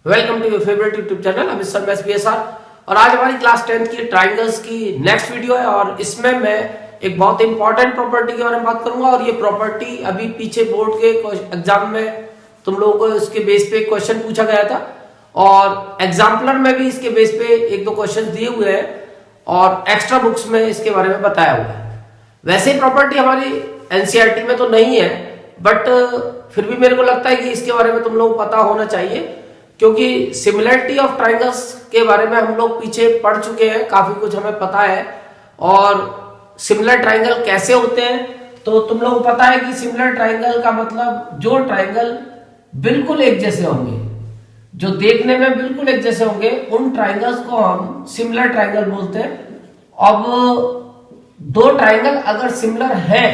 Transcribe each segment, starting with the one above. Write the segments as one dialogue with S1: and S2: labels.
S1: Welcome to your favourite YouTube channel Amit Sharma SPSR। और आज हमारी क्लास 10th की ट्राइंगल्स की नेक्स्ट वीडियो है और इसमें मैं एक बहुत इंपॉर्टेंट प्रॉपर्टी के बारे में बात करूंगा। और ये प्रॉपर्टी अभी पीछे बोर्ड के एग्जाम में तुम लोगों को इसके बेस पे क्वेश्चन पूछा गया था और एग्जाम्पलर में भी इसके बेस पे एक दो क्वेश्चन दिए हुए हैं और एक्स्ट्रा बुक्स में इसके बारे में बताया हुआ है। वैसे प्रॉपर्टी हमारी NCERT में तो नहीं है, बट फिर भी मेरे को लगता है कि इसके बारे में तुम लोग पता होना चाहिए, क्योंकि सिमिलरिटी ऑफ ट्राइंगल्स के बारे में हम लोग पीछे पढ़ चुके हैं, काफी कुछ हमें पता है। और सिमिलर ट्राइंगल कैसे होते हैं तो तुम लोगों को पता है कि सिमिलर ट्राइंगल का मतलब जो ट्राइंगल बिल्कुल एक जैसे होंगे, जो देखने में बिल्कुल एक जैसे होंगे, उन ट्राइंगल्स को हम सिमिलर ट्राइंगल बोलते हैं। अब दो ट्राइंगल अगर सिमिलर हैं,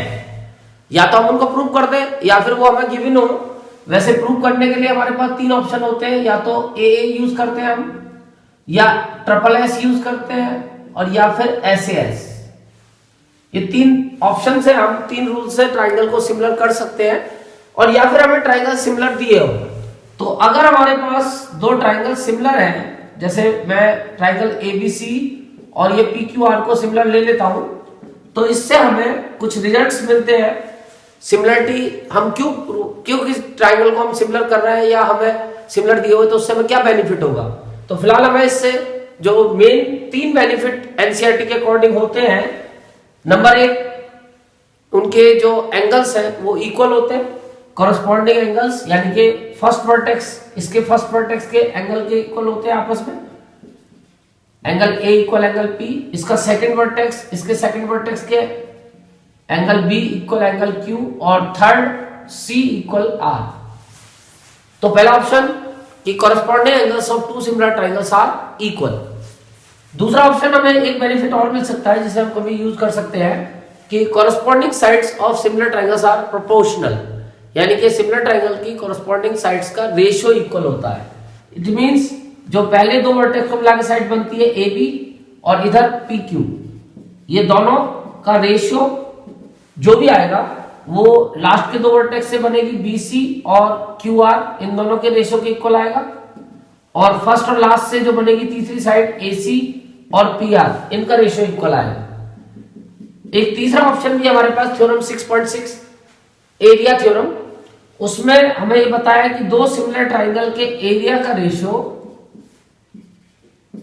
S1: या तो हम उनको प्रूव कर दें या फिर वो हमें गिवन हो। वैसे प्रूव करने के लिए हमारे पास तीन ऑप्शन होते हैं, या तो AA यूज करते हैं हम, या SSS यूज करते हैं, और या फिर SAS। ये तीन ऑप्शन से हम तीन रूल से ट्राइंगल को सिमिलर कर सकते हैं। और या फिर हमें ट्राइंगल सिमिलर दिए हो, तो अगर हमारे पास दो ट्राइंगल सिमिलर हैं, जैसे मैं ट्राइंगल ABC और ये PQR को सिमिलर ले लेता हूं, तो इससे हमें कुछ रिजल्ट्स मिलते हैं। सिमिलरिटी हम क्यों किस ट्राइंगल को हम सिमिलर कर रहे हैं या हमें सिमिलर दिए हुए, तो उससे हमें क्या बेनिफिट होगा। तो फिलहाल हमें इससे जो मेन तीन बेनिफिट NCERT के अकॉर्डिंग होते हैं, नंबर एक, उनके जो एंगल्स हैं वो इक्वल होते हैं, कॉरस्पॉन्डिंग एंगल्स, यानी कि फर्स्ट वर्टेक्स इसके फर्स्ट वर्टेक्स के एंगल के इक्वल होते हैं आपस में। Angle A equal angle P, इसका सेकंड वर्टेक्स इसके सेकंड वर्टेक्स के angle B equal angle Q, और थर्ड C इक्वल R। तो पहला ऑप्शन कि corresponding angles of two similar triangles are equal. दूसरा ऑप्शन हमें एक बेनिफिट और मिल सकता है जिसे हम कभी यूज कर सकते हैं कि corresponding sides of similar triangles are proportional, यानी कि सिमिलर ट्राइंगल की कॉरस्पॉन्डिंग साइड्स का रेशियो इक्वल होता है। इट मींस जो पहले दो वर्टेक्स को मिला के साइड बनती है AB और इधर PQ, ये दोनों का रेशियो जो भी आएगा वो लास्ट के दो वर्टेक्स से बनेगी BC और QR, इन दोनों के रेशियो के इक्वल आएगा। और फर्स्ट और लास्ट से जो बनेगी तीसरी साइड AC और PR, इनका रेशियो इक्वल आएगा। एक तीसरा ऑप्शन भी हमारे पास थ्योरम 6.6 एरिया थ्योरम, उसमें हमें ये बताया कि दो सिमिलर ट्राइंगल के एरिया का रेशियो,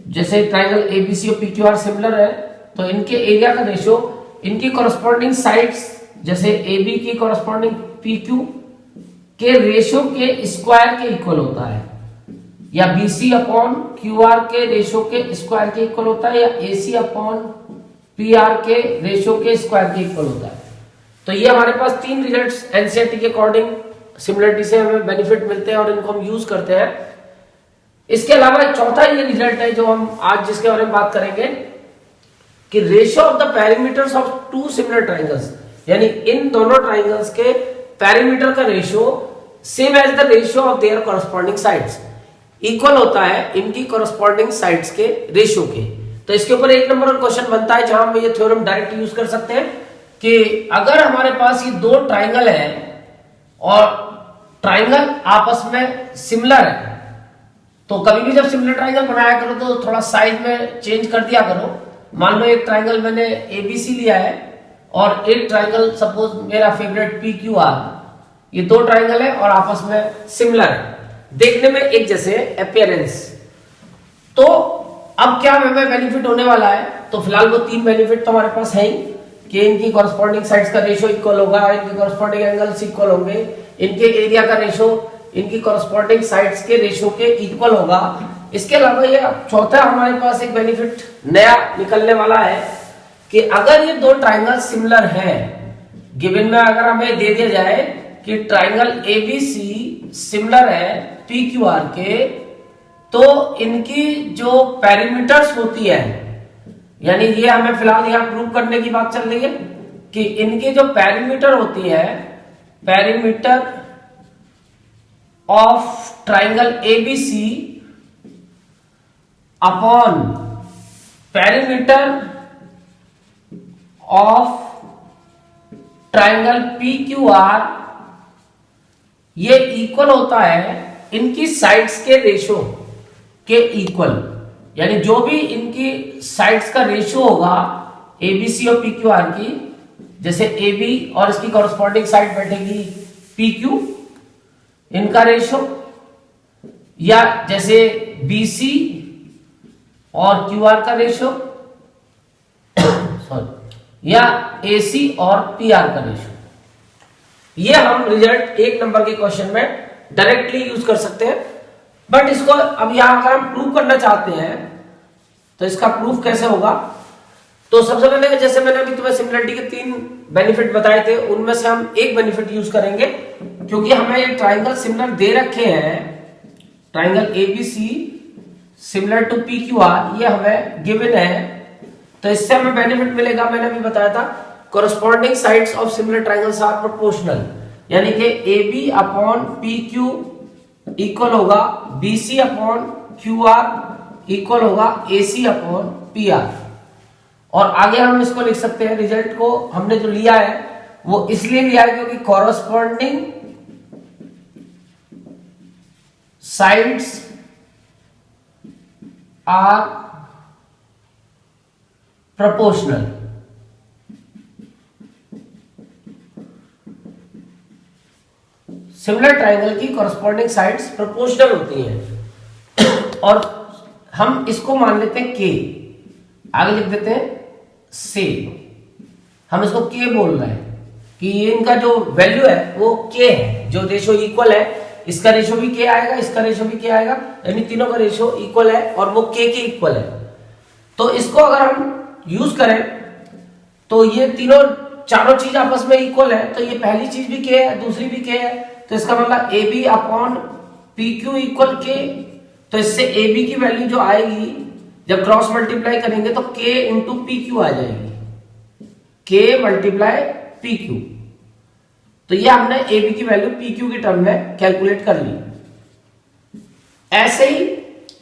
S1: जैसे ट्राइंगल ABC और PQR सिमिलर है तो इनके एरिया का रेशियो इनकी कॉरस्पॉन्डिंग साइड्स, जैसे AB की कॉरस्पॉन्डिंग PQ के रेशियो के स्क्वायर के इक्वल होता है, या BC अपॉन QR के रेशियो के स्क्वायर के इक्वल होता है, या AC अपॉन PR के रेशियो के स्क्वायर के इक्वल होता है। तो ये हमारे पास तीन रिजल्ट्स NCERT के अकॉर्डिंग सिमिलरिटी से हमें बेनिफिट मिलते हैं और इनको हम यूज करते हैं। इसके अलावा एक चौथा ये रिजल्ट है जो हम आज जिसके बारे में बात करेंगे कि ratio of the perimeters of two similar triangles, यानी इन दोनों ट्राइंगल्स के पेरीमीटर का ratio same as the ratio of their corresponding sides, equal होता है इनकी कॉरस्पॉन्डिंग साइड्स के रेशियो के। तो इसके ऊपर एक नंबर का क्वेश्चन बनता है जहां हम ये थ्योरम डायरेक्ट यूज कर सकते हैं कि अगर हमारे पास ये दो ट्राइंगल है और ट्राइंगल आपस में सिमिलर है, तो कभी भी जब सिमिलर ट्राइंगल बनाया करो तो थोड़ा साइज में चेंज कर दिया करो। मान लो एक ट्राइंगल मैंने ABC लिया है और एक ट्राइंगल सपोज मेरा फेवरेट PQR, ये दो ट्राइंगल है और आपस में सिमिलर है, देखने में एक जैसे अपीयरेंस। तो अब क्या हमें बेनिफिट होने वाला है, तो फिलहाल वो तीन बेनिफिट तो हमारे पास है ही कि इनकी कॉरस्पॉन्डिंग साइड्स का रेशियो इक्वल होगा, इनके कॉरस्पॉन्डिंग एंगल्स इक्वल होंगे, इनके एरिया का रेशियो इनकी कॉरस्पॉन्डिंग साइड्स के रेशियो के इक्वल होगा। इसके अलावा ये चौथा हमारे पास एक बेनिफिट नया निकलने वाला है कि अगर ये दो ट्राइंगल सिमिलर हैं, गिवन में अगर हमें दे दिया जाए कि ट्राइंगल ABC सिमिलर है PQR के, तो इनकी जो पेरीमीटर्स होती है, यानी ये हमें फिलहाल यहां प्रूव करने की बात चल रही है कि इनकी जो पेरीमीटर होती है, perimeter of triangle ABC upon perimeter of triangle PQR, ये इक्वल होता है इनकी साइड्स के रेशो के इक्वल, यानी जो भी इनकी साइड्स का रेशियो होगा एबीसी और पीक्यूआर की, जैसे AB और इसकी कॉरस्पॉन्डिंग साइड बैठेगी PQ, इनका रेशियो, या जैसे BC और QR का रेशियो सॉरी, या AC और PR का रेशियो। ये हम रिजल्ट 1 नंबर के क्वेश्चन में डायरेक्टली यूज कर सकते हैं। बट इसको अब यहां अगर हम प्रूव करना चाहते हैं तो इसका प्रूफ कैसे होगा? तो सबसे पहले जैसे मैंने अभी तुम्हें सिमिलरिटी के 3 बेनिफिट बताए थे, उनमें से हम एक बेनिफिट यूज करेंगे, क्योंकि हमें ये ट्राइंगल सिमिलर दे रखे हैं, triangle ABC similar to PQR, ये हमें गिवन है, तो इससे हमें बेनिफिट मिलेगा। मैंने अभी बताया था corresponding sides of similar triangles are proportional, यानी कि AB अपॉन PQ इक्वल होगा BC अपॉन QR इक्वल होगा AC अपॉन PR। और आगे हम इसको लिख सकते हैं, रिजल्ट को हमने जो लिया है वो इसलिए लिया है क्योंकि corresponding sides are proportional। Similar triangle की कॉरस्पॉन्डिंग साइड्स प्रोपोर्शनल होती हैं और हम इसको मान लेते हैं K, आगे लिख देते हैं से, हम इसको K बोल रहे हैं कि इनका जो वैल्यू है वो K है, जो रेशो इक्वल है, इसका रेशो भी K आएगा, इसका रेशो भी K आएगा, यानी तीनों का रेशो इक्वल है और वो K के इक्वल है। तो इसको अगर हम यूज करें तो ये चारों चीज आपस में इक्वल है, तो ये पहली चीज भी K है, दूसरी भी K है, तो इसका मतलब AB upon PQ equal K। तो इससे AB की वैल्यू जो आएगी जब क्रॉस मल्टीप्लाई करेंगे तो K इंटू PQ आ जाएगी, K मल्टीप्लाई PQ। तो ये हमने AB की वैल्यू PQ की टर्म में कैलकुलेट कर ली। ऐसे ही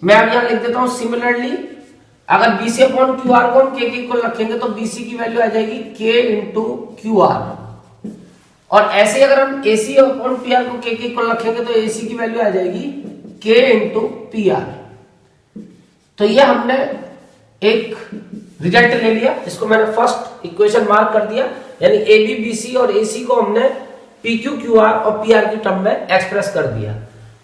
S1: मैं अब यहां लिख देता हूं सिमिलरली, अगर BC अपॉन QR को हम K के इक्वल रखेंगे तो BC की वैल्यू आ जाएगी K इंटू QR। और ऐसे अगर हम AC अपॉन PR को K के इक्वल रखेंगे तो AC की वैल्यू आ जाएगी K इंटू PR। तो ये हमने एक रिजल्ट ले लिया, इसको मैंने फर्स्ट इक्वेशन मार्क कर दिया, यानी AB BC और AC को हमने PQ QR और PR की टर्म में एक्सप्रेस कर दिया।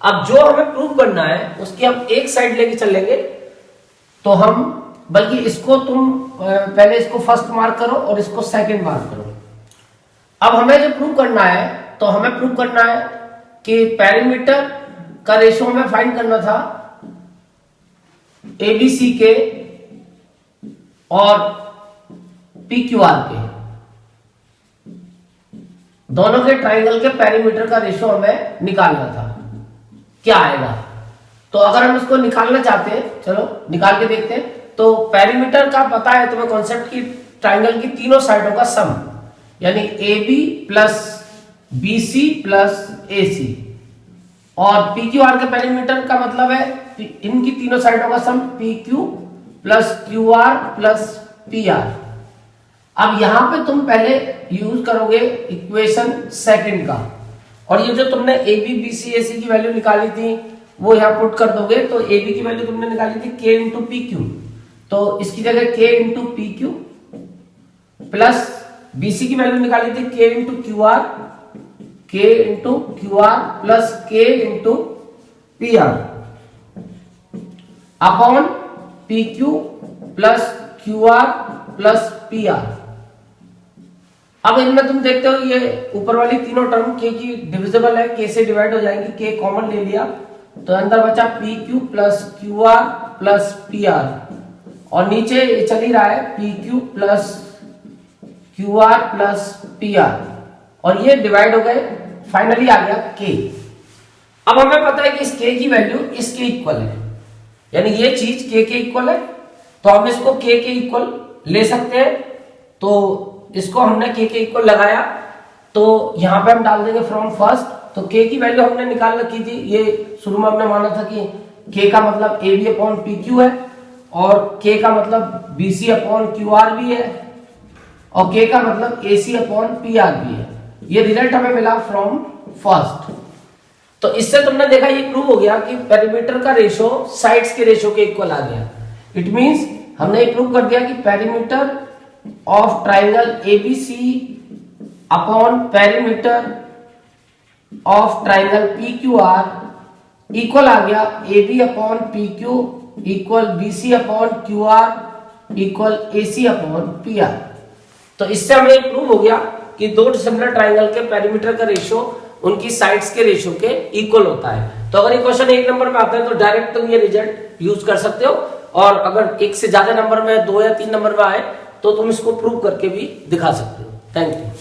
S1: अब जो हमें प्रूव करना है उसकी हम एक साइड लेके चलेंगे, तो हम बल्कि इसको तुम पहले इसको फर्स्ट मार्क करो और इसको सेकंड मार्क करो। अब हमें जो प्रूव करना है, तो हमें प्रूव करना है कि पेरीमीटर का रेशियो हमें फाइंड करना था ABC के और PQR के, दोनों के ट्राइंगल के पेरीमीटर का रेशियो हमें निकालना था। क्या आएगा? तो अगर हम इसको निकालना चाहते हैं, चलो निकाल के देखते हैं। तो पेरीमीटर का पता है तुम्हें कॉन्सेप्ट की, ट्राइंगल की तीनों साइडों का सम, यानी AB plus BC plus AC, और PQR के पेरीमीटर का मतलब है इनकी तीनों साइडों का सम PQ plus QR plus PR। अब यहां पे तुम पहले यूज करोगे इक्वेशन सेकंड का, और ये जो तुमने AB BC AC की वैल्यू निकाली थी वो यहां पुट कर दोगे। तो AB की वैल्यू तुमने निकाली थी K इंटू PQ, तो इसकी जगह K into PQ plus BC की वैल्यू निकाली थी K into QR, K into QR plus K into PR upon PQ plus QR plus PR। अब इनमें तुम देखते हो ये ऊपर वाली तीनों टर्म K की डिविजिबल है, K से डिवाइड हो जाएंगी, K कॉमन ले लिया तो अंदर बचा PQ plus QR plus PR, और नीचे ये चल ही रहा है PQ plus QR plus PR, और ये डिवाइड हो गए, फाइनली आ गया K। अब हमें पता है कि इस K की वैल्यू इसके इक्वल है, यानी ये चीज K के इक्वल है, तो हम इसको K के इक्वल ले सकते हैं। तो इसको हमने K के इक्वल लगाया, तो यहां पे हम डाल देंगे फ्रॉम फर्स्ट। तो K की वैल्यू हमने निकाल रखी थी, ये शुरू में हमने माना था कि K का मतलब AB अपॉन PQ है, और K का मतलब BC अपॉन QR भी है, और K का मतलब AC अपॉन PR भी है। ये रिजल्ट हमें मिला फ्रॉम फर्स्ट। तो इससे तुमने देखा ये प्रूव हो गया कि पेरीमीटर का रेशो साइड्स के रेशो के इक्वल आ गया। इट मींस हमने ये प्रूव कर दिया कि perimeter of triangle ABC upon perimeter of triangle PQR equal आ गया AB upon PQ equal BC upon QR equal AC upon PR। तो इससे हमें एक प्रूव हो गया कि दो डिसिमिलर ट्राइंगल के पेरीमीटर का रेशियो उनकी साइड्स के रेशियो के इक्वल होता है। तो अगर ये क्वेश्चन 1 नंबर में आता है तो डायरेक्ट तुम ये रिजल्ट यूज कर सकते हो, और अगर 1 से ज्यादा नंबर में 2 या 3 नंबर में आए तो तुम इसको प्रूव करके भी दिखा सकते हो। Thank you.